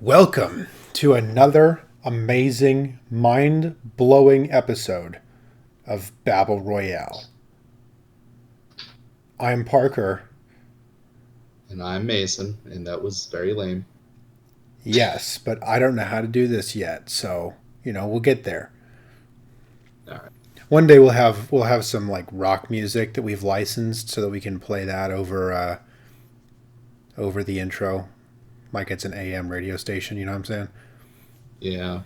Welcome to another amazing, mind-blowing episode of Babel Royale. I'm Parker. And I'm Mason, and that was very lame. Yes, but I don't know how to do this yet, so we'll get there. All right. One day we'll have some like rock music that we've licensed so that we can play that over the intro, like it's an AM radio station. You know what I'm saying? Yeah,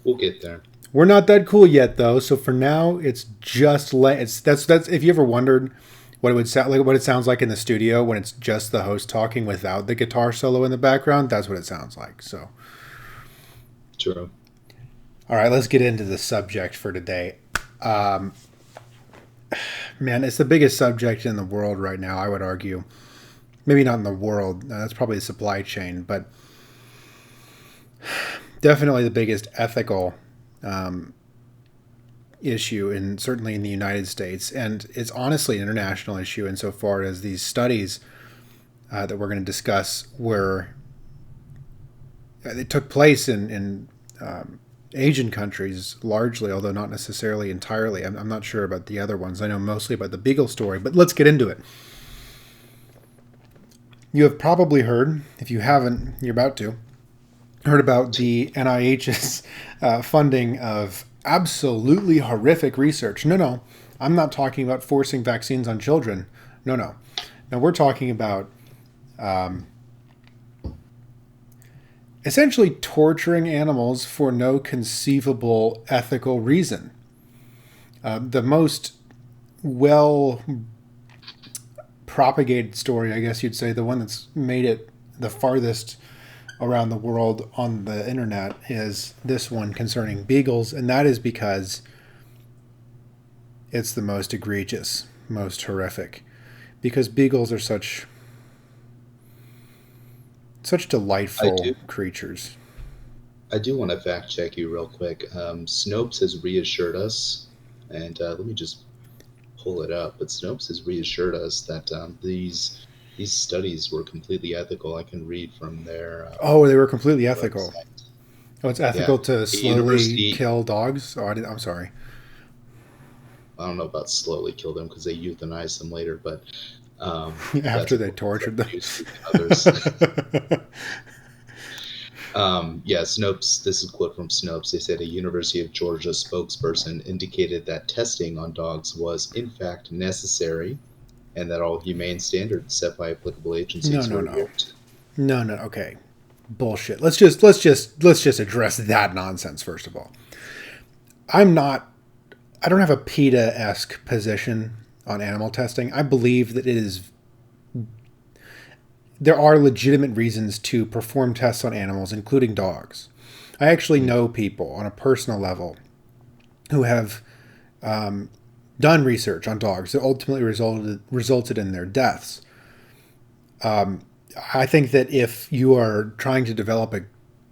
we'll get there. We're not that cool yet, though. So for now, it's just that's. If you ever wondered what it would sound like, what it sounds like in the studio when it's just the host talking without the guitar solo in the background, that's what it sounds like. So, True. all right, let's get into the subject for today. Um, Man, it's the biggest subject in the world right now. I would argue, maybe not in the world. That's probably the supply chain, but definitely the biggest ethical um, issue, and certainly in the United States, and it's honestly an international issue insofar as these studies that we're going to discuss were it took place in Asian countries largely, although not necessarily entirely. I'm not sure about the other ones. I know mostly about the Beagle story, but let's get into it. You have probably heard, if you haven't, you're about to, heard about the NIH's funding of absolutely horrific research. No, I'm not talking about forcing vaccines on children. No. Now we're talking about essentially torturing animals for no conceivable ethical reason. The most well propagated story, I guess you'd say, the one that's made it the farthest around the world on the internet, is this one concerning beagles, and that is because it's the most egregious, most horrific, because beagles are such I delightful do. creatures. I do want to fact check you real quick. Snopes has reassured us, and let me just pull it up. But Snopes has reassured us that these studies were completely ethical. I can read from their Oh, they were completely ethical. website. Oh, it's Yeah, ethical to a slowly university. kill dogs. Oh, I'm sorry. I don't know about slowly kill them because they euthanize them later, but that's After a they quote from tortured them. Newsweek and others. Yeah, Snopes, this is a quote from Snopes. They said a University of Georgia spokesperson indicated that testing on dogs was, in fact, necessary and that all humane standards set by applicable No, agencies no, were no, adhered to. no. Okay, bullshit. Let's just address that nonsense first of all. I'm not. I don't have a PETA-esque position on animal testing. I believe that there are legitimate reasons to perform tests on animals, including dogs. I actually Mhm. know people on a personal level who have done research on dogs that ultimately resulted in their deaths. I think that if you are trying to develop a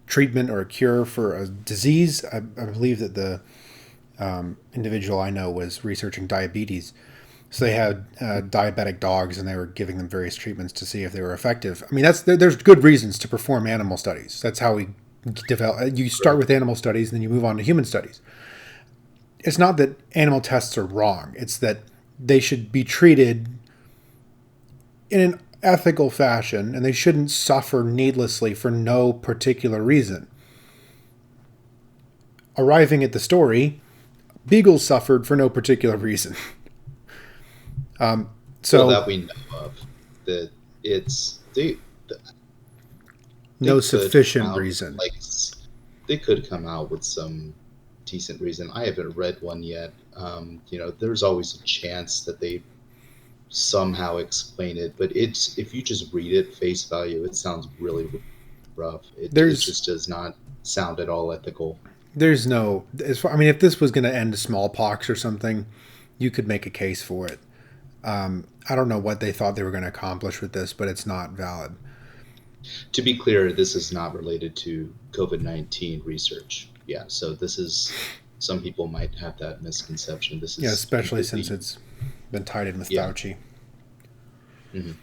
treatment or a cure for a disease, I believe that the individual I know was researching diabetes. So they had diabetic dogs, and they were giving them various treatments to see if they were effective. I mean, there's good reasons to perform animal studies. That's how we develop. You start Correct. with animal studies, and then you move on to human studies. It's not that animal tests are wrong. It's that they should be treated in an ethical fashion, and they shouldn't suffer needlessly for no particular reason. Arriving at the story, beagles suffered for no particular reason. Well, So that we know of. That it's they no could come sufficient out reason. like they could come out with some decent reason. I haven't read one yet. There's always a chance that they somehow explain it, but it's if you just read it face value, it sounds really rough. It There's just does not sound at all ethical. there's no as far, I mean, if this was going to end smallpox or something, you could make a case for it. I don't know what they thought they were going to accomplish with this, but it's not valid. To be clear, this is not related to COVID-19 research. Yeah, so this is some people might have that misconception. This Yeah, is especially since completely it's been tied in with yeah. Fauci. Mhm.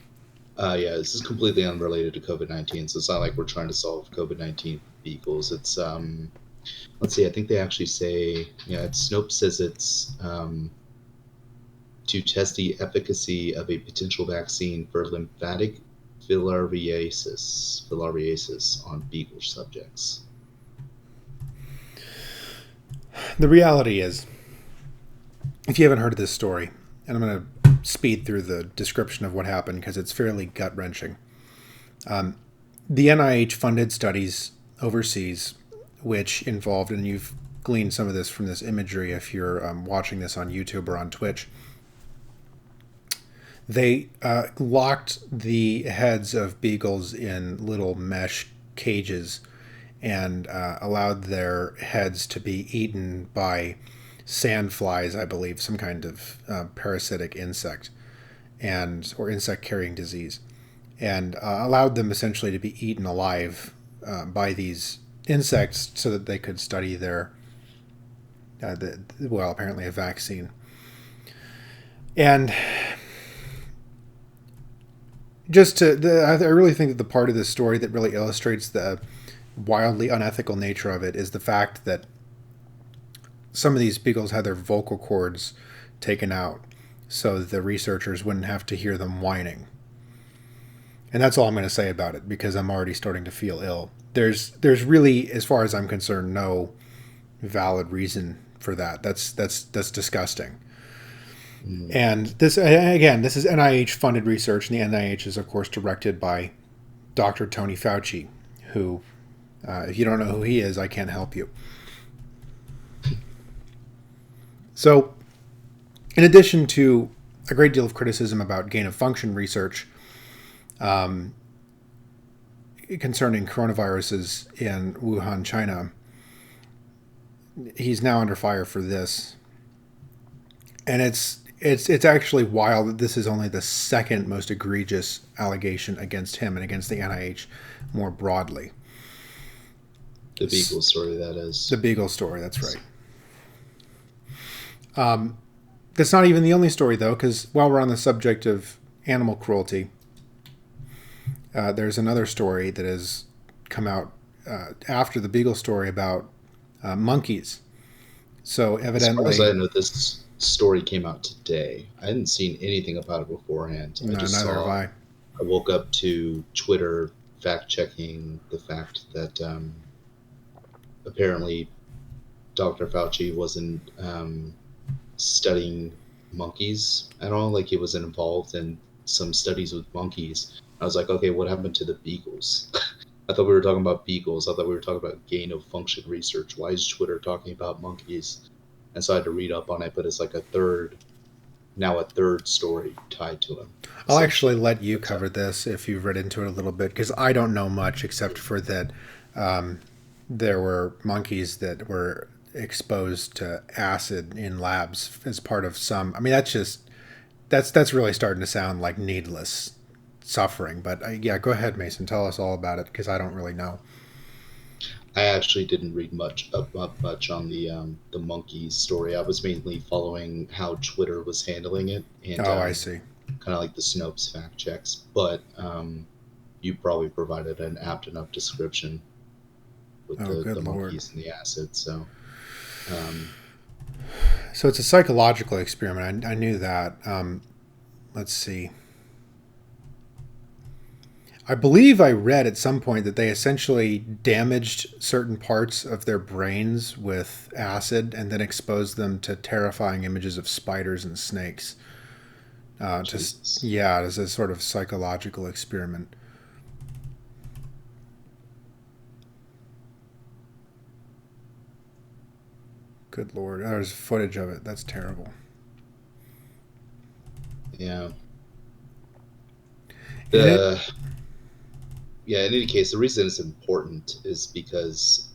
Yeah, this is completely unrelated to COVID-19, so it's not like we're trying to solve COVID-19 beagles. It's let's see, I think they actually say, yeah, Snopes says it's to test the efficacy of a potential vaccine for lymphatic filariasis on beagle subjects. The reality is, if you haven't heard of this story, and I'm going to speed through the description of what happened because it's fairly gut wrenching. The NIH funded studies overseas, which involved, and you've gleaned some of this from this imagery if you're watching this on YouTube or on Twitch, they locked the heads of beagles in little mesh cages and allowed their heads to be eaten by sandflies, I believe, some kind of parasitic insect and or insect carrying disease, and allowed them essentially to be eaten alive by these insects so that they could study their apparently a vaccine. And I really think that the part of this story that really illustrates the wildly unethical nature of it is the fact that some of these beagles had their vocal cords taken out so that the researchers wouldn't have to hear them whining. And that's all I'm going to say about it because I'm already starting to feel ill. There's really, as far as I'm concerned, no valid reason for that. That's disgusting. And this, again, this is NIH funded research, and the NIH is, of course, directed by Dr. Tony Fauci, who, if you don't know who he is, I can't help you. So, in addition to a great deal of criticism about gain of function research concerning coronaviruses in Wuhan, China, he's now under fire for this. And it's actually wild that this is only the second most egregious allegation against him and against the NIH more broadly. The Beagle story, that is. The Beagle story, that's right. That's not even the only story, though, because while we're on the subject of animal cruelty, there's another story that has come out after the Beagle story about monkeys. So evidently, as far as I know, this story came out today. I hadn't seen anything about it beforehand. No, neither have I. I woke up to Twitter fact checking the fact that apparently Dr. Fauci wasn't studying monkeys at all. Like he wasn't involved in some studies with monkeys. I was like, okay, what happened to the beagles? I thought we were talking about beagles. I thought we were talking about gain of function research. Why is Twitter talking about monkeys? And so I had to read up on it, but it's like a third story tied to him. I'll actually let you cover this if you've read into it a little bit, because I don't know much except for that there were monkeys that were exposed to acid in labs as part of some. I mean, that's really starting to sound like needless suffering. But yeah, go ahead, Mason. Tell us all about it because I don't really know. I actually didn't read much on the monkey story. I was mainly following how Twitter was handling it, and I see. Kind of like the Snopes fact checks. But you probably provided an apt enough description with the monkeys and the acid. So, so it's a psychological experiment. I knew that. Let's see. I believe I read at some point that they essentially damaged certain parts of their brains with acid and then exposed them to terrifying images of spiders and snakes. As a sort of psychological experiment. Good Lord. There's footage of it. That's terrible. Yeah. Yeah, in any case, the reason it's important is because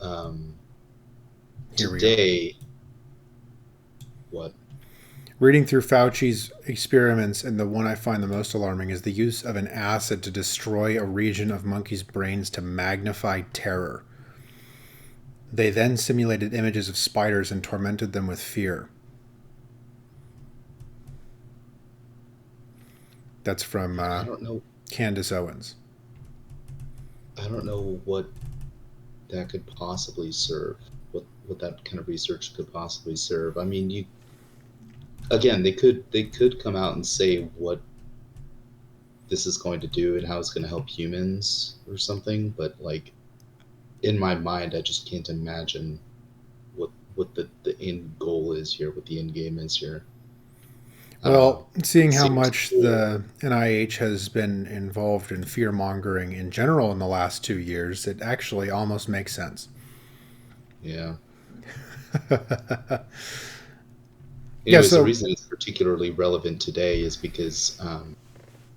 today... What? Reading through Fauci's experiments, and the one I find the most alarming is the use of an acid to destroy a region of monkeys' brains to magnify terror. They then simulated images of spiders and tormented them with fear. That's from... I don't know. Candace Owens. I don't know what that could possibly serve. What that kind of research could possibly serve. I mean, you again, they could come out and say what this is going to do and how it's going to help humans or something, but like in my mind, I just can't imagine what the end goal is here, what the end game is here. I don't know. Well, seeing It how seems much cool. the NIH has been involved in fear mongering in general in the last 2 years, it actually almost makes sense. Yeah. Yeah, Anyways, the so reason it's particularly relevant today is because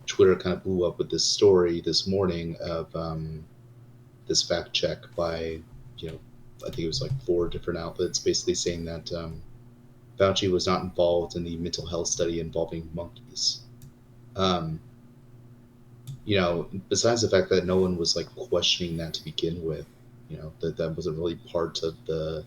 Twitter kind of blew up with this story this morning of this fact check by, you know, I think it was like four different outlets, basically saying that Fauci was not involved in the mental health study involving monkeys. Um, besides the fact that no one was like questioning that to begin with, that wasn't really part of the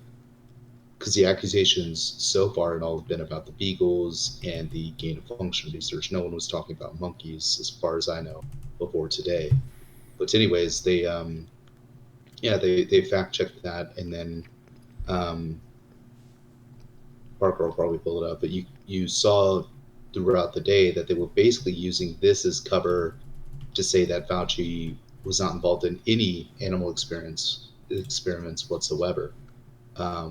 because the accusations so far had all been about the beagles and the gain of function research. No one was talking about monkeys, as far as I know, before today. But anyways, they fact checked that, and then um, Parker will probably pull it up. But you saw throughout the day that they were basically using this as cover to say that Fauci was not involved in any animal experiments whatsoever,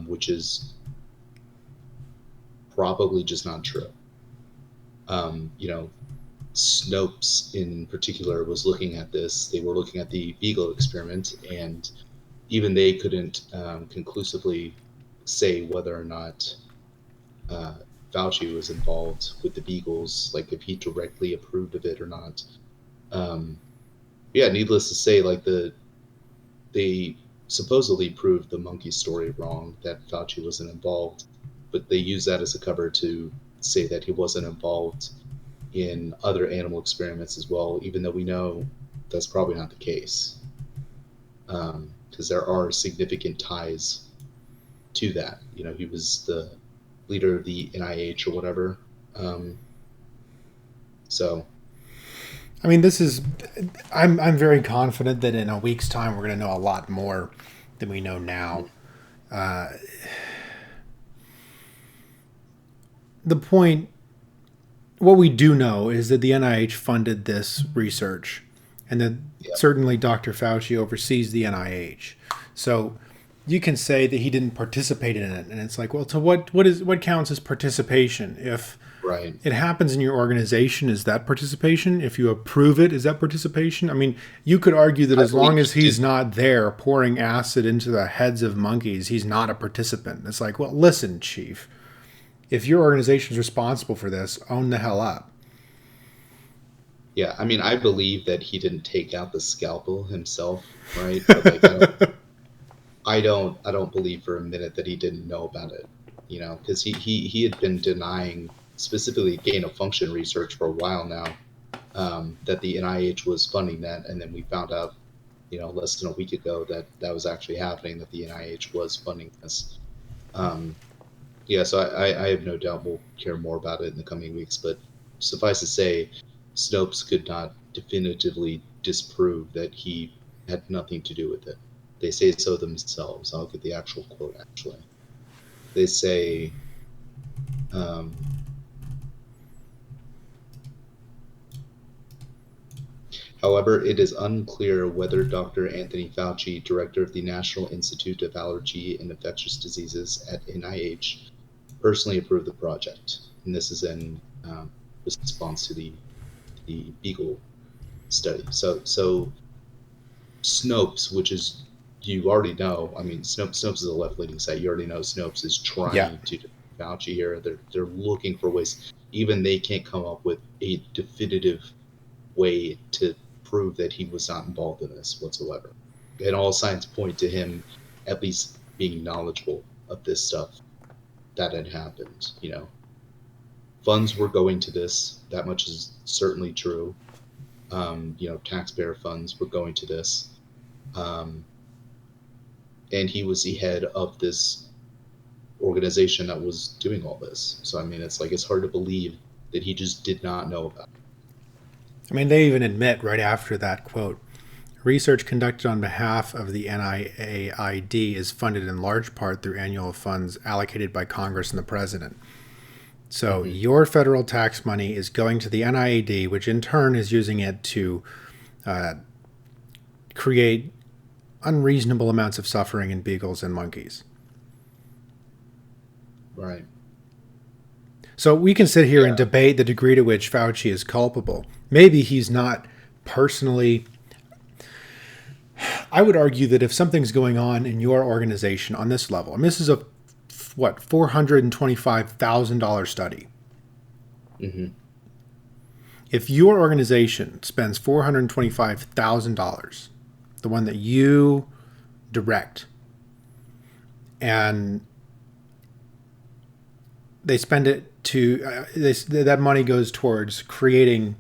which is probably just not true. You know, Snopes in particular was looking at this. They were looking at the Beagle experiment, and even they couldn't conclusively say whether or not uh, Fauci was involved with the Beagles, like if he directly approved of it or not. Um, yeah, needless to say, like they supposedly proved the monkey story wrong, that Fauci wasn't involved, but they use that as a cover to say that he wasn't involved in other animal experiments as well, even though we know that's probably not the case, because there are significant ties to that. He was the leader of the NIH or whatever. Um, so, I mean, I'm very confident that in a week's time we're going to know a lot more than we know now. mhm. Uh, the point, what we do know is that the NIH funded this research, and that Yeah, certainly Dr. Fauci oversees the NIH. So you can say that he didn't participate in it, and it's like, well, to what counts as participation? If right. it happens in your organization, is that participation? If you approve it, is that participation? I mean, you could argue that I as long believe as he he's did. not there pouring acid into the heads of monkeys, he's not a participant. It's like, well, listen, chief, if your organization is responsible for this, own the hell up. Yeah, I mean, I believe that he didn't take out the scalpel himself, right? But like, I don't believe for a minute that he didn't know about it, because he had been denying specifically gain of function research for a while now, that the NIH was funding that, and then we found out, less than a week ago that that was actually happening, that the NIH was funding this. Um, yeah, so I have no doubt we'll hear more about it in the coming weeks, but suffice to say, Snopes could not definitively disprove that he had nothing to do with it. They say so themselves. I'll get the actual quote actually. They say, um, however, it is unclear whether Dr. Anthony Fauci, director of the National Institute of Allergy and Infectious Diseases at NIH, personally approved the project. And this is in response to the Beagle study. So Snopes, which is you already know. I mean, Snopes is a left leaning site. You already know Snopes is Yeah. trying to defend Fauci here. They're looking for ways. Even they can't come up with a definitive way to prove that he was not involved in this whatsoever. And all signs point to him at least being knowledgeable of this stuff that had happened. Funds were going to this. That much is certainly true. Taxpayer funds were going to this. Um, and he was the head of this organization that was doing all this. So I mean, it's like it's hard to believe that he just did not know about it. I mean, they even admit right after that quote, research conducted on behalf of the NIAID is funded in large part through annual funds allocated by Congress and the President. So Hmm. your federal tax money is going to the NIAID, which in turn is using it to create unreasonable amounts of suffering in beagles and monkeys. Right. So we can sit here and Yeah. debate the degree to which Fauci is culpable. Maybe he's not personally. I would argue that if something's going on in your organization on this level, and this is a what $425,000 study. Hmm. If your organization spends $425,000, the one that you direct, and they spend it to that money goes towards creating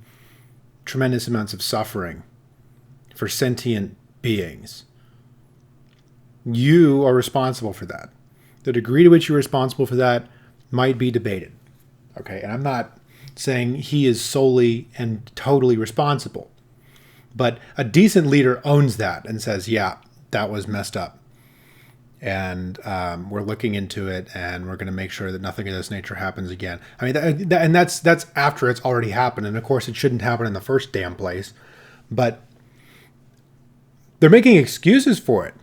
tremendous amounts of suffering for sentient beings. You are responsible for that. The degree to which you're responsible for that might be debated. Okay, and I'm not saying he is solely and totally responsible, but a decent leader owns that and says, yeah, that was messed up. And we're looking into it, and we're going to make sure that nothing of this nature happens again. I mean, and that's after it's already happened, and of course, it shouldn't happen in the first damn place. But they're making excuses for it.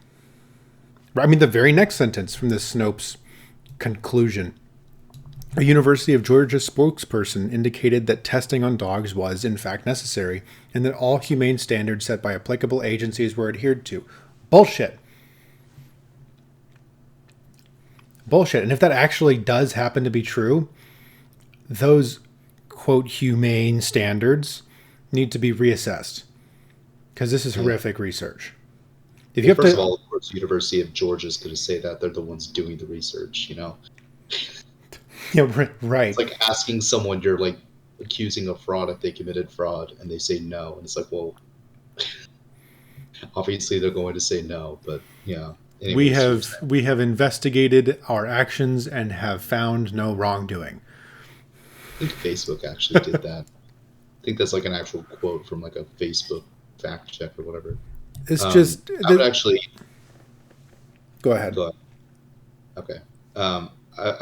I mean, the very next sentence from this Snopes conclusion: a University of Georgia spokesperson indicated that testing on dogs was, in fact, necessary, and that all humane standards set by applicable agencies were adhered to. Bullshit. Bullshit. And if that actually does happen to be true, those, quote, humane standards need to be reassessed, because this is horrific research. If you Well, have first of to, all, of course, University of Georgia is going to say that they're the ones doing the research. right. It's like asking someone you're like accusing of fraud if they committed fraud, and they say no, and it's like, well, obviously they're going to say no, but yeah. We Anyways, you were have saying. we have investigated our actions and have found no wrongdoing. I think Facebook actually did that. I think that's like an actual quote from like a Facebook fact check or whatever. It's just I would actually go ahead. go. Okay. I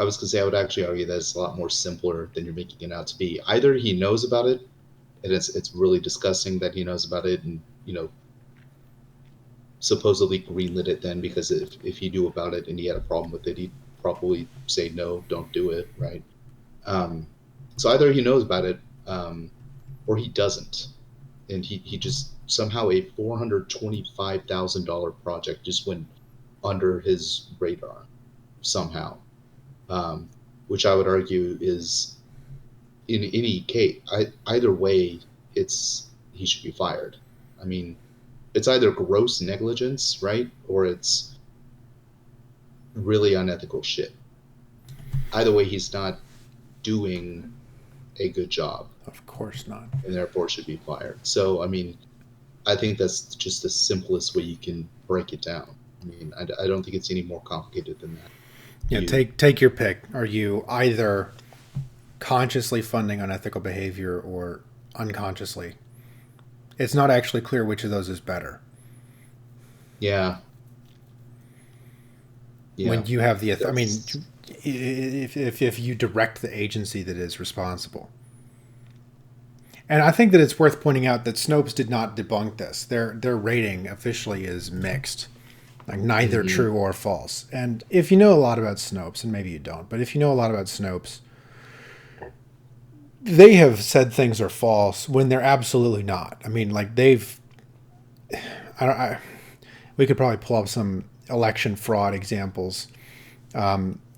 was gonna say I would actually argue that it's a lot more simpler than you're making it out to be. Either he knows about it, and it's really disgusting that he knows about it, and supposedly greenlit it then because if he knew about it and he had a problem with it, he'd probably say no, don't do it, right? Um, so either he knows about it, or he doesn't, and he just somehow a $425,000 project just went under his radar somehow, um, which I would argue is in any case, either way, it's he should be fired. I mean, it's either gross negligence, right, or it's really unethical shit. Either way, he's not doing a good job, Of course not. and therefore should be fired. So, I mean, I think that's just the simplest way you can break it down. I mean, I don't think it's any more complicated than that. Yeah, You, take your pick. Are you either consciously funding unethical behavior or unconsciously? It's not actually clear which of those is better. yeah, yeah, When you have the, I mean, that's if you direct the agency that is responsible. And I think that it's worth pointing out that Snopes did not debunk this. Their rating officially is mixed, like neither mhm, true or false. And if you know a lot about Snopes, and maybe you don't, but if you know a lot about Snopes, they have said things are false when they're absolutely not. I mean, like they've, I don't, we could probably pull up some election fraud examples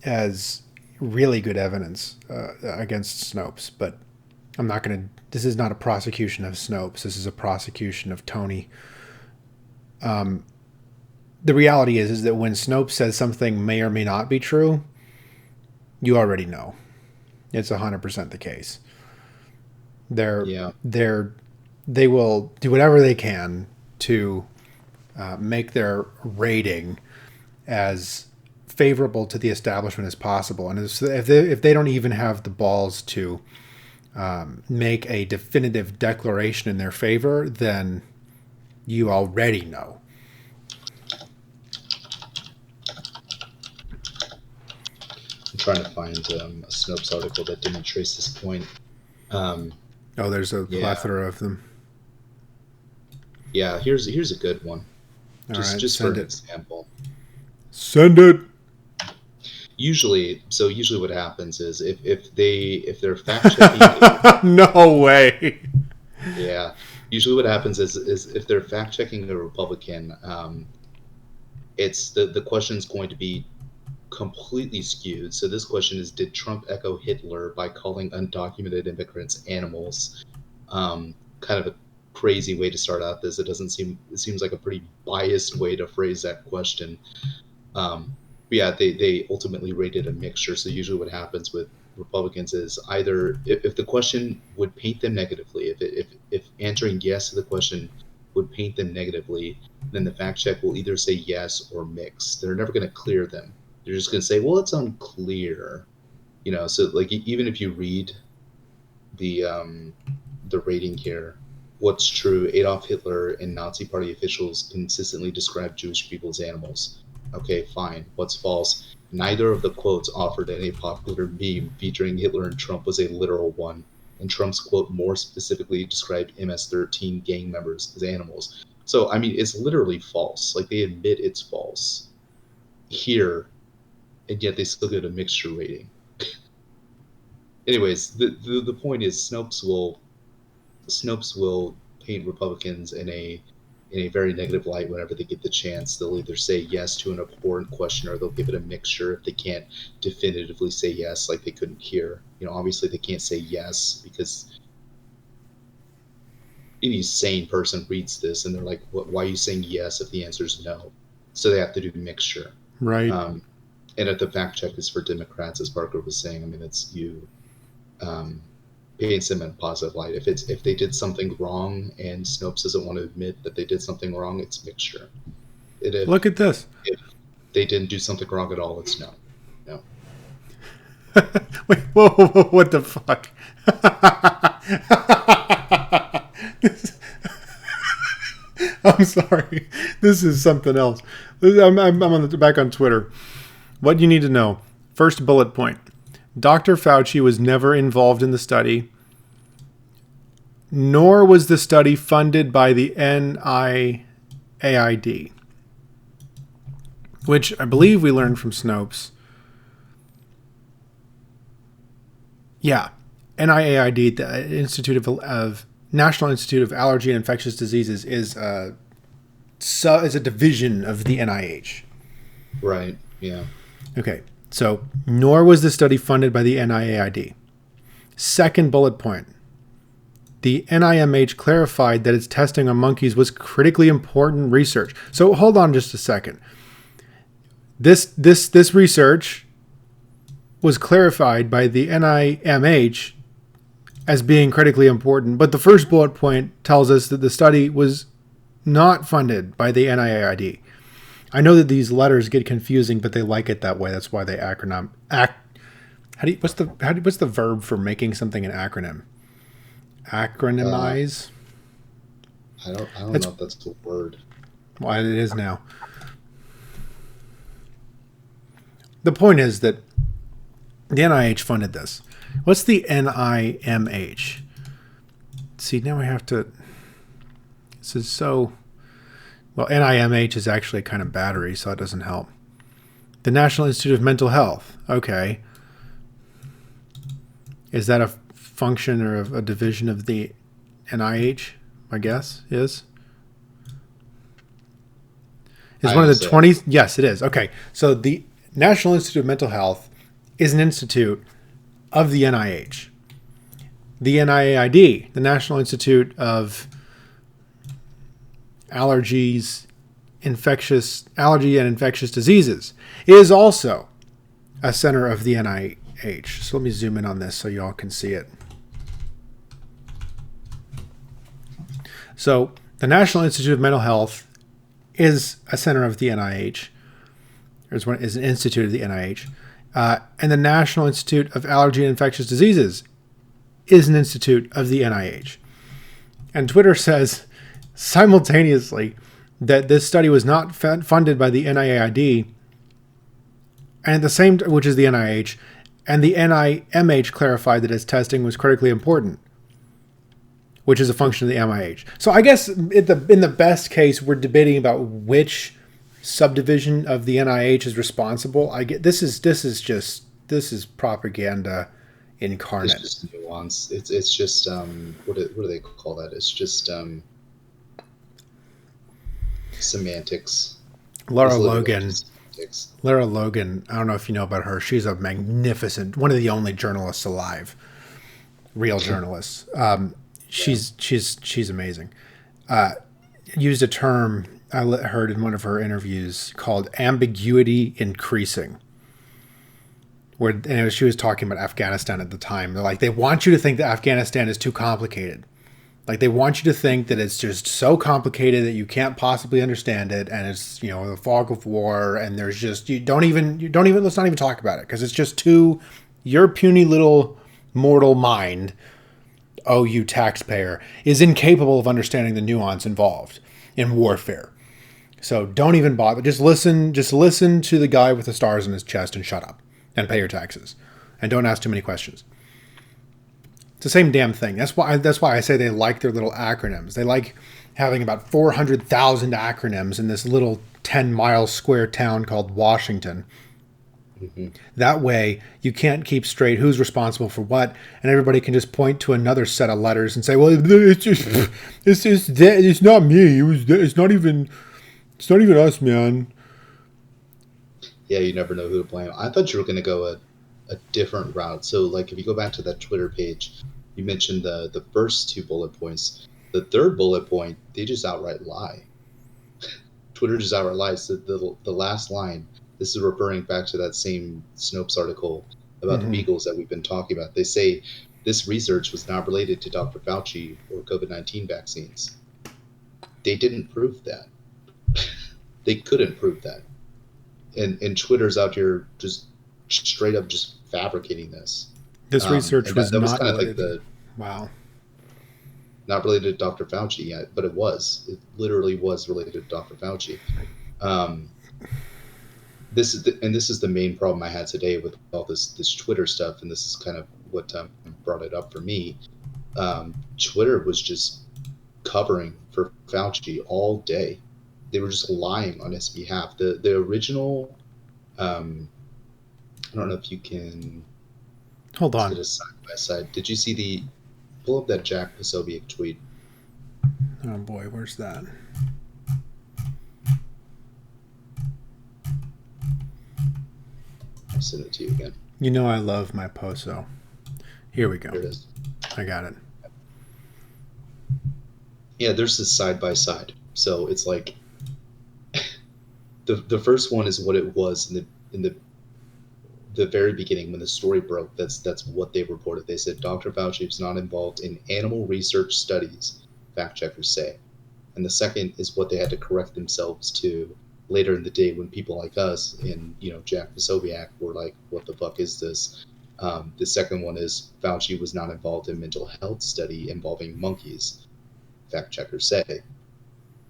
as really good evidence against Snopes, but I'm not going to. This is not a prosecution of Snopes. This is a prosecution of Tony. The reality is that when Snopes says something may or may not be true, you already know it's 100% the case. They're yeah, they're they will do whatever they can to make their rating as favorable to the establishment as possible. And if they don't even have the balls to make a definitive declaration in their favor, then you already know. I'm trying to find a Snopes article that didn't trace this point. There's a plethora of them. Yeah, here's a good one. Just for an example. Send it. Usually what happens is if they're fact checking. No way. Yeah. Usually what happens is if they're fact checking a Republican, it's the question's going to be completely skewed. So this question is, did Trump echo Hitler by calling undocumented immigrants animals? Kind of a crazy way to start out this. It seems like a pretty biased way to phrase that question. Yeah, they ultimately rated a mixture. So usually what happens with Republicans is either if the question would paint them negatively, if answering yes to the question would paint them negatively, then the fact check will either say yes or mix. They're never going to clear them. They're just going to say, well, it's unclear. So like even if you read the rating here, what's true, Adolf Hitler and Nazi Party officials consistently described Jewish people as animals. Okay, fine. What's false? Neither of the quotes offered in a popular meme featuring Hitler and Trump was a literal one, and Trump's quote more specifically described MS-13 gang members as animals. So, I mean, it's literally false. Like, they admit it's false here, and yet they still get a mixture rating. Anyways, the point is Snopes will paint Republicans in a very negative light whenever they get the chance. They'll either say yes to an abhorrent question or they'll give it a mixture if they can't definitively say yes, like they couldn't hear. Obviously they can't say yes because any sane person reads this and they're like, why are you saying yes if the answer is no? So they have to do mixture. Right. And if the fact check is for Democrats, as Parker was saying, I mean, it's you paints them in a positive light. If they did something wrong and Snopes doesn't want to admit that they did something wrong, it's mixture. Look at this. If they didn't do something wrong at all, it's no. Wait, whoa, what the fuck? I'm sorry. This is something else. I'm back on Twitter. What you need to know. First bullet point. Dr. Fauci was never involved in the study, nor was the study funded by the NIAID, which I believe we learned from Snopes. Yeah, NIAID, the National Institute of Allergy and Infectious Diseases, is a division of the NIH. Right. Yeah. Okay. So, nor was the study funded by the NIAID. Second bullet point. The NIMH clarified that its testing on monkeys was critically important research. So, hold on just a second. This research was clarified by the NIMH as being critically important, but the first bullet point tells us that the study was not funded by the NIAID. I know that these letters get confusing, but they like it that way. That's why they what's the verb for making something an acronym? Acronymize? I don't know if that's the word. Well, it is now. The point is that the NIH funded this. What's the NIMH? See, now I have to. This is so. Well, NIMH is actually kind of battery, so that doesn't help. The National Institute of Mental Health. Okay. Is that a function or a division of the NIH? My guess is. Is one of the 20? Yes, it is. Okay. So the National Institute of Mental Health is an institute of the NIH. The NIAID, the National Institute of Allergy and Infectious Diseases, is also a center of the NIH. So let me zoom in on this so y'all can see it. So the National Institute of Mental Health is a center of the NIH. Is an institute of the NIH. And the National Institute of Allergy and Infectious Diseases is an institute of the NIH. And Twitter says simultaneously that this study was not funded by the NIAID, and the same, which is the NIH, and the NIMH clarified that its testing was critically important, which is a function of the MIH. So I guess in the best case, we're debating about which subdivision of the NIH is responsible. I get this is propaganda incarnate. It's just nuance. It's just what do they call that? It's just semantics. Lara Logan. Lara Logan. I don't know if you know about her. She's a magnificent, one of the only journalists alive, real journalists. She's amazing. Used a term I heard in one of her interviews called ambiguity increasing, where she was talking about Afghanistan at the time. They're like, they want you to think that Afghanistan is too complicated. Like, they want you to think that it's just so complicated that you can't possibly understand it, and it's, the fog of war, and there's just let's not even talk about it, because it's just too, your puny little mortal mind, oh, you taxpayer, is incapable of understanding the nuance involved in warfare. So don't even bother. Just listen to the guy with the stars in his chest and shut up and pay your taxes, and don't ask too many questions. It's the same damn thing. That's why I say they like their little acronyms. They like having about 400,000 acronyms in this little 10-mile square town called Washington. Mm-hmm. That way, you can't keep straight who's responsible for what, and everybody can just point to another set of letters and say, "Well, it's not me. It's not even us, man." Yeah, you never know who to blame. I thought you were going to go a different route. So, like, if you go back to that Twitter page, you mentioned the first 2 bullet points. The third bullet point, they just outright lie. Twitter just outright lies. The last line, this is referring back to that same Snopes article about the Beagles that we've been talking about. They say this research was not related to Dr. Fauci or COVID-19 vaccines. They didn't prove that. They couldn't prove that. And Twitter's out here just straight up just fabricating this. This research was not kind of related. like wow. Not related to Dr. Fauci yet, but it was. It literally was related to Dr. Fauci. This is the main problem I had today with all this Twitter stuff, and this is kind of what brought it up for me. Twitter was just covering for Fauci all day. They were just lying on his behalf. The original, I don't know if you can hold on. Sit a side by side. Did you see pull up that Jack Posobiec tweet? Oh boy, where's that? I'll send it to you again. You know I love my Poso. Here we go. There it is. I got it. Yeah, there's this side by side. So it's like the first one is what it was in the very beginning when the story broke. That's what they reported. They said Dr. Fauci was not involved in animal research studies, fact checkers say. And the second is what they had to correct themselves to later in the day when people like us and Jack Posobiec were like, what the fuck is this? The second one is Fauci was not involved in mental health study involving monkeys, fact checkers say.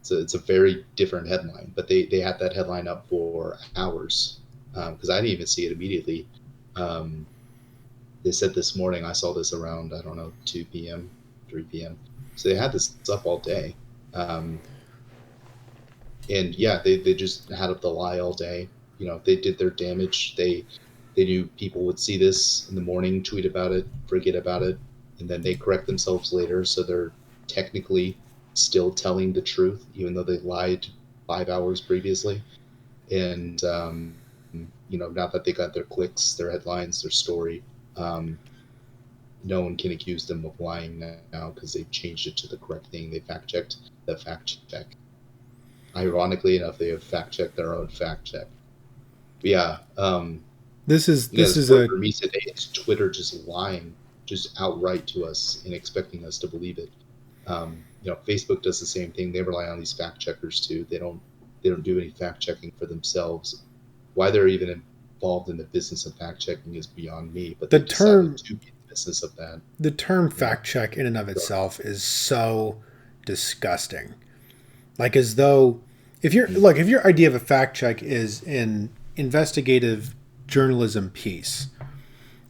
So it's a very different headline, but they had that headline up for hours because I didn't even see it immediately. They said this morning, I saw this around, I don't know, 2 p.m., 3 p.m. So they had this up all day. And yeah, they just had up the lie all day. They did their damage. They knew people would see this in the morning, tweet about it, forget about it, and then they correct themselves later. So they're technically still telling the truth, even though they lied 5 hours previously. And, now that they got their clicks, their headlines, their story, no one can accuse them of lying now because they've changed it to the correct thing. They fact-checked the fact-check. Ironically enough, they have fact-checked their own fact-check. But yeah. This is for me today. It's Twitter just lying, just outright to us and expecting us to believe it. Facebook does the same thing. They rely on these fact checkers too. They don't do any fact checking for themselves. Why they're even involved in the business of fact checking is beyond me. But the term to be in the business of that. The term You know, fact check in and of itself is so disgusting. Like as though if you're Mhm. look, if your idea of a fact check is an investigative journalism piece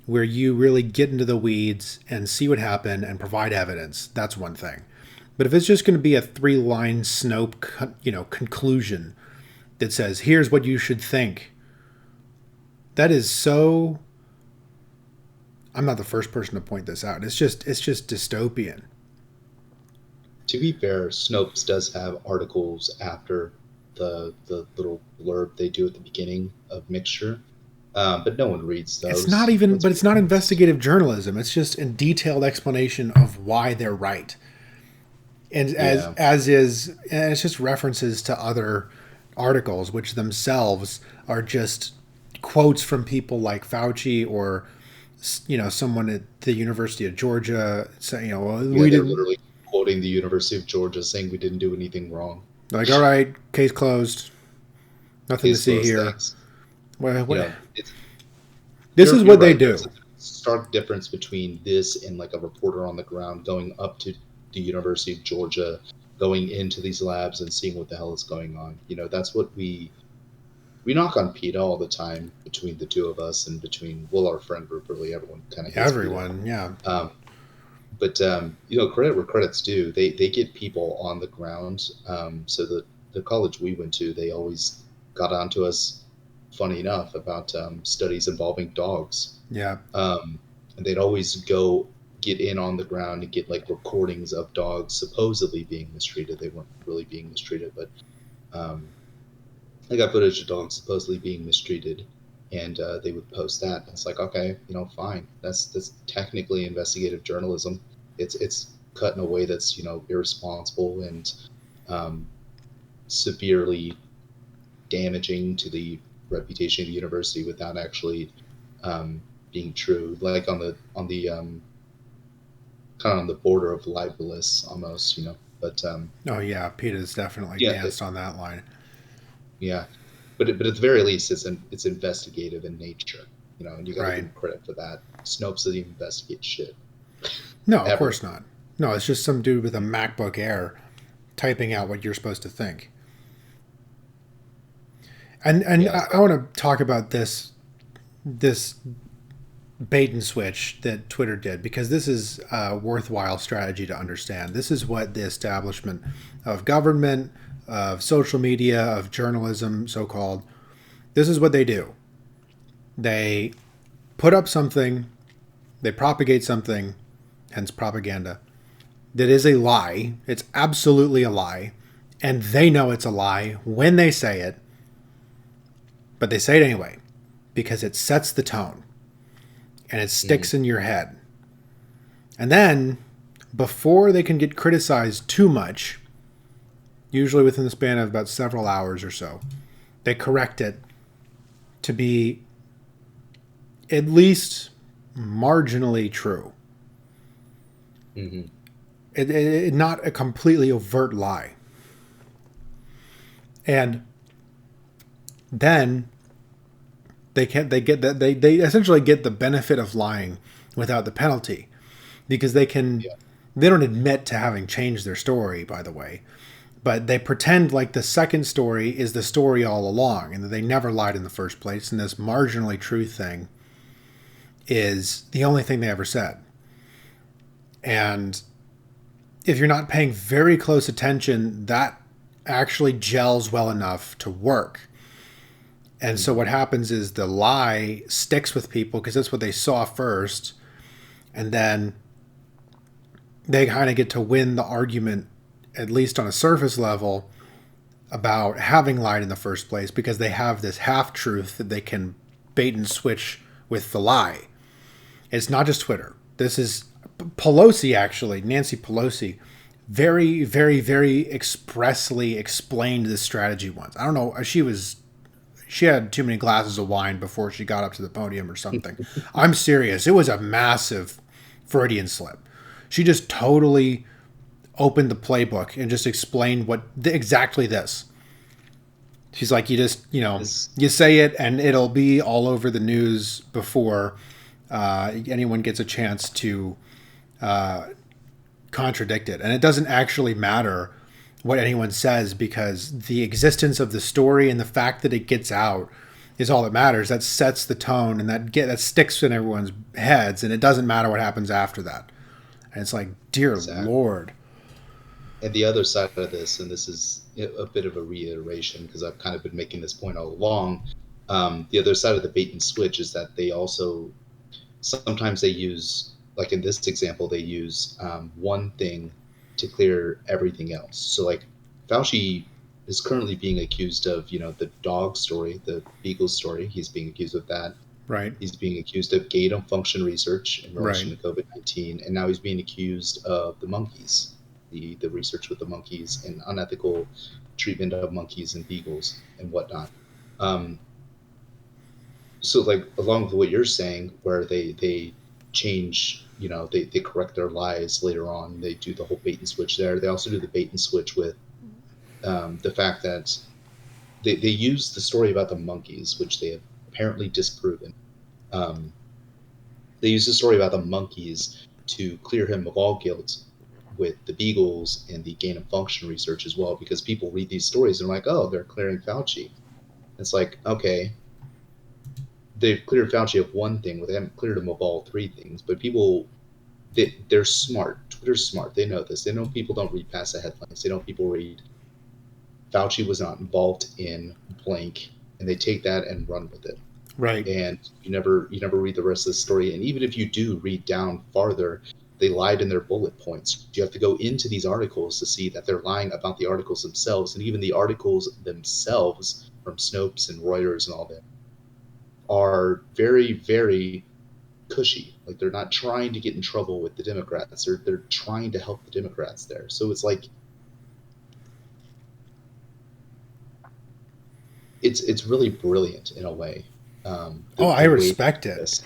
where you really get into the weeds and see what happened and provide evidence, that's one thing. But if it's just going to be a 3-line Snope, conclusion that says, "Here's what you should think," that is so. I'm not the first person to point this out. It's just dystopian. To be fair, Snopes does have articles after the little blurb they do at the beginning of Mixture, but no one reads It's not those. even, Let's but be it's not honest. investigative journalism. It's just a detailed explanation of why they're right, and Yeah, it's just references to other articles, which themselves are just quotes from people like Fauci or someone at the University of Georgia saying, well, yeah, we they're didn't, literally quoting the University of Georgia saying we didn't do anything wrong. like, all right, case closed, nothing to Case see closed, here. thanks. Well, You know, it's this is you're what they right. There's do. a stark difference between this and like a reporter on the ground going up to the University of Georgia, going into these labs and seeing what the hell is going on. You know, that's what we knock on PETA all the time between the two of us and between well our friend group. Really, everyone kind of hates PETA. Everyone, yeah, Um, but credit where credit's due. They get people on the ground. So the college we went to, they always got onto us, funny enough, about studies involving dogs. yeah. And they'd always go get in on the ground and get like recordings of dogs supposedly being mistreated. They weren't really being mistreated, but um, I got footage of dogs supposedly being mistreated, and they would post that. It's like, okay, fine. That's technically investigative journalism. It's cut in a way that's irresponsible and um, severely damaging to the reputation of the university without actually um, being true. Like on the kind of on the border of libelous almost. But Oh yeah, PETA's definitely yeah, danced on that line. yeah, but at the very least, it's investigative in nature, and you got to give Right. him credit for that. Snopes doesn't even investigate shit No, of ever. course not. No, it's just some dude with a MacBook Air typing out what you're supposed to think. And Yeah, I want to talk about this bait and switch that Twitter did because this is a worthwhile strategy to understand. This is what the establishment of government, of social media, of journalism, so called, this is what they do. They put up something, they propagate something, hence propaganda, that is a lie. It's absolutely a lie. And they know it's a lie when they say it, but they say it anyway because it sets the tone and it mm, sticks in your head. And then, before they can get criticized too much, usually within the span of about several hours or so, they correct it to be at least marginally true. hmm Not a completely overt lie. And then they essentially get the benefit of lying without the penalty because yeah, they don't admit to having changed their story, by the way, but they pretend like the second story is the story all along and that they never lied in the first place, and this marginally true thing is the only thing they ever said. And if you're not paying very close attention, that actually gels well enough to work. And so hmm what happens is the lie sticks with people because that's what they saw first. And then they kind of get to win the argument, at least on a surface level, about having lied in the first place because they have this half truth that they can bait and switch with the lie. It's not just Twitter. This is Pelosi, actually, Nancy Pelosi, very, very, very expressly explained this strategy once. I don't know. She had too many glasses of wine before she got up to the podium or something. I'm serious. It was a massive Freudian slip. She just totally opened the playbook and just explained exactly this. She's like, you just, this you say it and it'll be all over the news before anyone gets a chance to contradict it. And it doesn't actually matter what anyone says, because the existence of the story and the fact that it gets out is all that matters. That sets the tone, and that sticks in everyone's heads, and it doesn't matter what happens after that. And it's like, dear Exactly. Lord. And the other side of this, and this is a bit of a reiteration because I've kind of been making this point all along. The other side of the bait and switch is that they also sometimes they use, like in this example, they use one thing to clear everything else. So like Fauci is currently being accused of, the dog story, the beagle story. He's being accused of that. Right. He's being accused of gain of function research in Right. relation to COVID-19, and now he's being accused of the monkeys, the research with the monkeys and unethical treatment of monkeys and beagles and whatnot. Um, so like along with what you're saying, where they change, they correct their lies later on. They do the whole bait and switch there. They also do the bait and switch with the fact that they use the story about the monkeys, which they have apparently disproven. Um, they use the story about the monkeys to clear him of all guilt with the beagles and the gain of function research as well, because people read these stories and are like, oh, they're clearing Fauci. It's like, okay, they've cleared Fauci of one thing, but they haven't cleared him of all three things. But people, they're smart. Twitter's smart. They know this. They know people don't read past the headlines. They know people read Fauci was not involved in blank, and they take that and run with it. Right. And you never read the rest of the story. And even if you do read down farther, they lied in their bullet points. You have to go into these articles to see that they're lying about the articles themselves, and even the articles themselves from Snopes and Reuters and all that are very, very cushy. Like they're not trying to get in trouble with the Democrats. They're trying to help the Democrats there. So it's like it's really brilliant in a way. Oh, I The way they respect do it. this.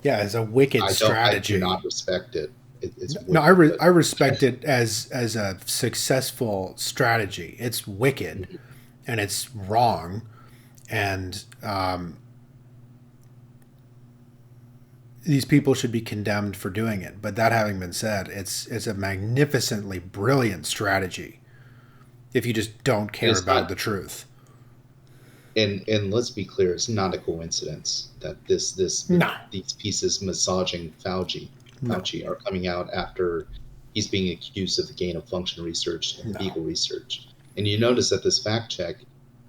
Yeah, it's a wicked I do strategy. not respect it. It's No, wicked, but I respect it as a successful strategy. It's wicked, and it's wrong, and these people should be condemned for doing it. But that having been said, it's a magnificently brilliant strategy if you just don't and care it's about not. the truth. And let's be clear, it's not a coincidence that No, these pieces massaging no, Fauci are coming out after he's being accused of the gain of function research and the no. Beagle research. And you notice that this fact check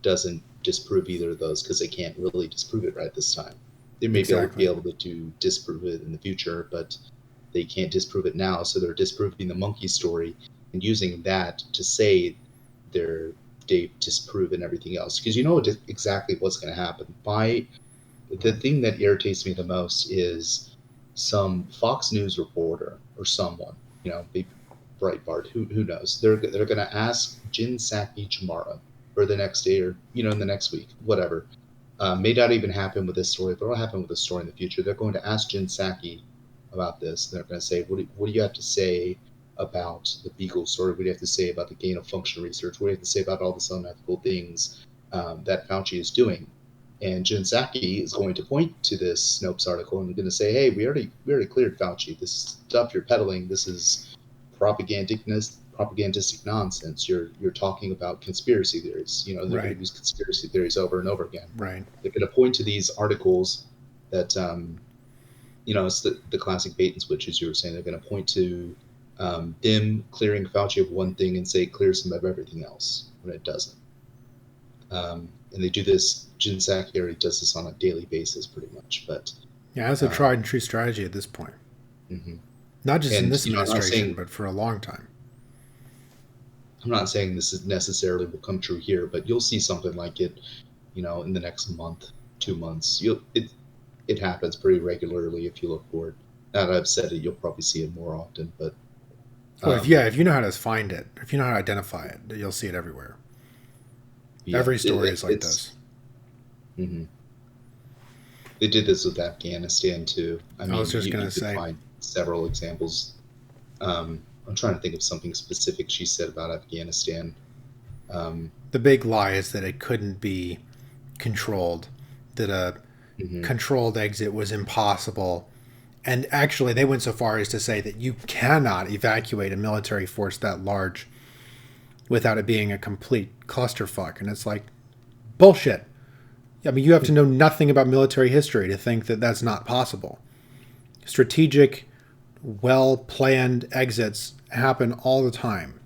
doesn't disprove either of those because they can't really disprove it right this time. They may be Exactly. able to disprove it in the future, but they can't disprove it now. So they're disproving the monkey story and using that to say they're they've disproven everything else, because you know exactly what's going to happen. By the thing that irritates me the most is some Fox News reporter or someone, maybe Breitbart, who knows? They're going to ask Jin Saki tomorrow or the next day, or in the next week, whatever. May not even happen with this story, but it'll happen with the story in the future. They're going to ask Jin Saki about this. They're going to say, what do you have to say about the Beagle story? What do you have to say about the gain of function research? What do you have to say about all this unethical things that Fauci is doing? And Jen Psaki is going to point to this Snopes article and going to say, "Hey, we already cleared Fauci. This stuff you're peddling, this is propagandistic nonsense. You're talking about conspiracy theories. They're going Right, to use conspiracy theories over and over again. right. They're going to point to these articles that it's the classic bait and switch, as you were saying. They're going to point to them clearing Fauci of one thing and say it clears him of everything else when it doesn't. And they do this. Jin Psaki already does this on a daily basis, pretty much. But Yeah, that's a tried um, and true strategy at this point. mhm. Not just in and this I'm not administration, saying but for a long time. this is necessarily will come true here, but you'll see something like it, in the next month, 2 months. It happens pretty regularly if you look for it. Now that I've said it, you'll probably see it more often. But Well, if um, yeah, if you know how to find it, if you know how to identify it, you'll see it everywhere. yeah, Every story is like it's. this. Mhm. They did this with Afghanistan too. I I was mean, just you gonna could say find several examples. I'm trying to think of something specific she said about Afghanistan. Um, the big lie is that it couldn't be controlled, that a mhm. controlled exit was impossible, And actually, they went so far as to say that you cannot evacuate a military force that large without it being a complete clusterfuck. And it's like, bullshit. I mean, you have to know nothing about military history to think that that's not possible. Strategic, well planned exits happen all the time.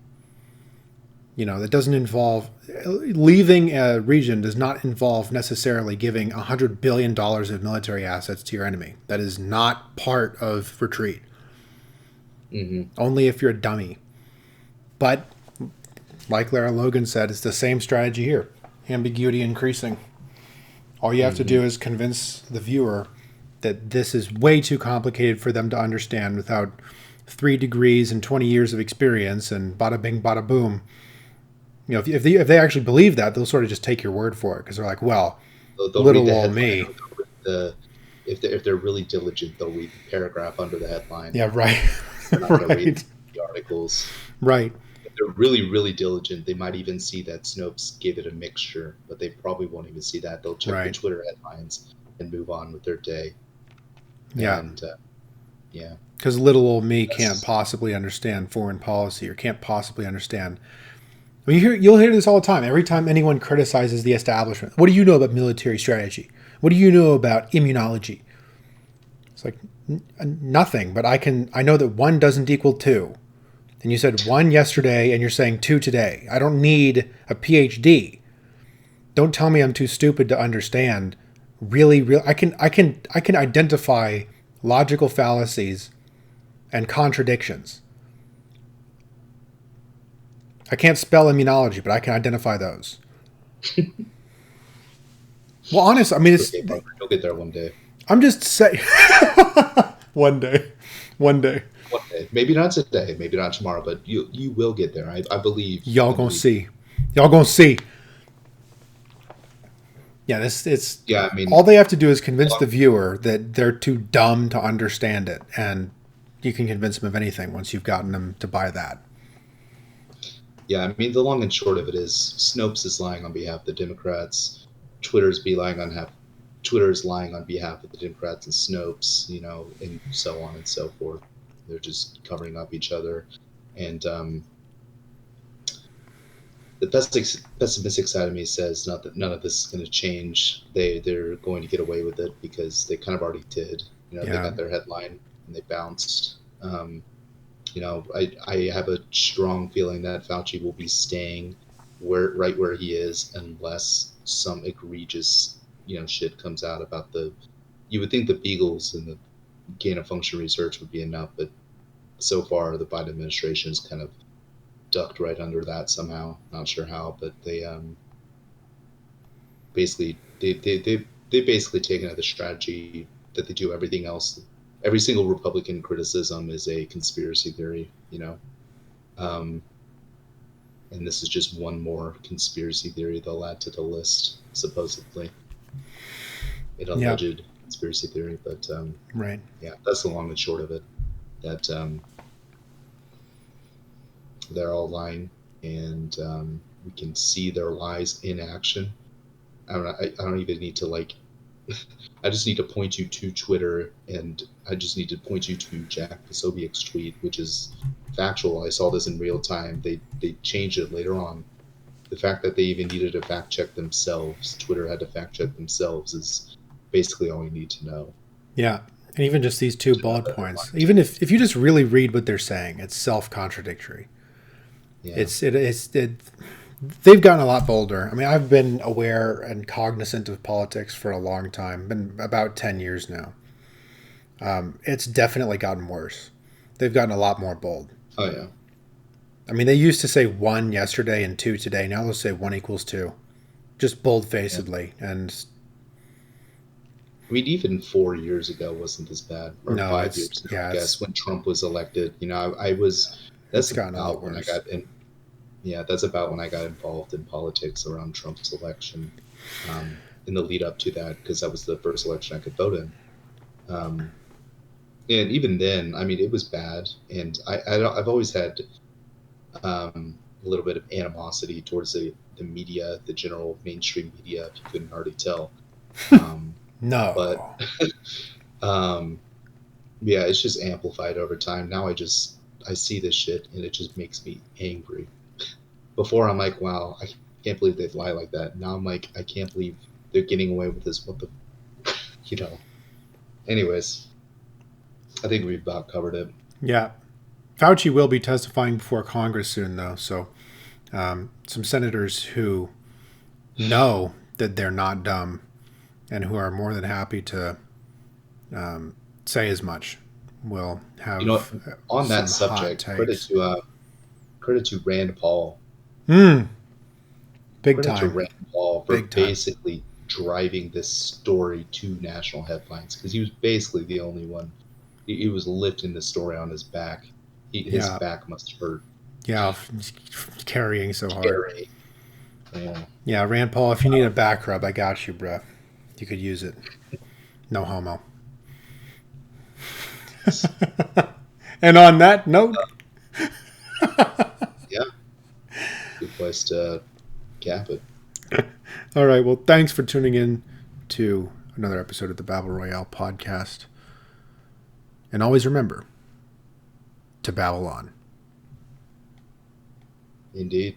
That doesn't involve leaving a region, does not involve necessarily giving $100 billion of military assets to your enemy. That is not part of retreat. Mm-hmm. Only if you're a dummy. But like Lara Logan said, it's the same strategy here. Ambiguity increasing. All you have to do is convince the viewer that this is way too complicated for them to understand without 3 degrees and 20 years of experience and bada bing, bada boom. If they actually believe that, they'll sort of just take your word for it because they're like, well, They'll little read the old headline. me. If they're really diligent, they'll read the paragraph under the headline. Yeah, right. They're not going to read Right. the articles. Right. If they're really, really diligent, they might even see that Snopes gave it a mixture, but they probably won't even see that. They'll check the Right. Twitter headlines and move on with their day. Yeah. And yeah, Because little old me can't possibly understand foreign policy or can't possibly understand. I mean, you'll hear this all the time. Every time anyone criticizes the establishment, what do you know about military strategy? What do you know about immunology? It's like nothing. But I know that 1 doesn't equal 2. And you said 1 yesterday, and you're saying 2 today. I don't need a PhD. Don't tell me I'm too stupid to understand. Really, I can identify logical fallacies and contradictions. I can't spell immunology, but I can identify those. Well, honestly, I mean, it's. okay, you'll get there one day. I'm just saying. One day. One day, maybe not today, maybe not tomorrow, but you will get there. I believe. Y'all gonna see. Y'all gonna see. Yeah, it's. Yeah, I mean, all they have to do is convince the viewer that they're too dumb to understand it, and you can convince them of anything once you've gotten them to buy that. Yeah, I mean, the long and short of it is Snopes is lying on behalf of the Democrats. Twitter's lying on behalf of the Democrats and Snopes, and so on and so forth. They're just covering up each other. And the pessimistic side of me says not that none of this is going to change. They're going to get away with it because they kind of already did. They got their headline and they bounced. I have a strong feeling that Fauci will be staying right where he is unless some egregious, shit comes out about you would think the Beagles and the gain of function research would be enough, but so far the Biden administration has kind of ducked right under that somehow. Not sure how, but they basically they've basically taken out the strategy that they do everything else. Every single Republican criticism is a conspiracy theory, and this is just one more conspiracy theory they'll add to the list, supposedly. An alleged conspiracy theory, but right. Yeah, that's the long and short of it. That they're all lying, and we can see their lies in action. I don't even need to I just need to point you to Twitter, and I just need to point you to Jack Posobiec's tweet, which is factual. I saw this in real time. They changed it later on. The fact that they even needed to fact check themselves, Twitter had to fact check themselves, is basically all you need to know. Yeah, and even just these 2 bullet points. Even if you just really read what they're saying, it's self-contradictory. Yeah. They've gotten a lot bolder. I mean, I've been aware and cognizant of politics for a long time, been about 10 years now. It's definitely gotten worse. They've gotten a lot more bold. Oh, yeah. I mean, they used to say 1 yesterday and 2 today. Now they'll say 1 equals 2. Just bold-facedly. Yeah. And I mean, even 4 years ago wasn't this bad. Or 5 years ago, I guess, when Trump was elected. That's about when I got in. Yeah, that's about when I got involved in politics around Trump's election, in the lead up to that, because that was the first election I could vote in. And even then, I mean, it was bad, and I've always had a little bit of animosity towards the media, the general mainstream media, if you couldn't already tell. No. But Yeah, it's just amplified over time. Now I see this shit and it just makes me angry. Before I'm like, wow, I can't believe they lie like that. Now I'm like, I can't believe they're getting away with this. What the, you know. Anyways, I think we've about covered it. Yeah. Fauci will be testifying before Congress soon, though. So some senators who know that they're not dumb and who are more than happy to say as much will You know, have on that some hot subject, takes. credit to Rand Paul. Mm, big Credit to time. Rand Paul for Big time. basically driving this story to national headlines because he was basically the only one. He was lifting the story on his back. His Yeah. back must hurt. Yeah. Carrying so hard. Carry. Yeah. Yeah. Rand Paul, if you need a back rub, I got you, bruh. You could use it. No homo. And on that note, Yeah. Good place to cap it. all right. Well, thanks for tuning in to another episode of the Babble Royale podcast. And always remember to babble on. Indeed.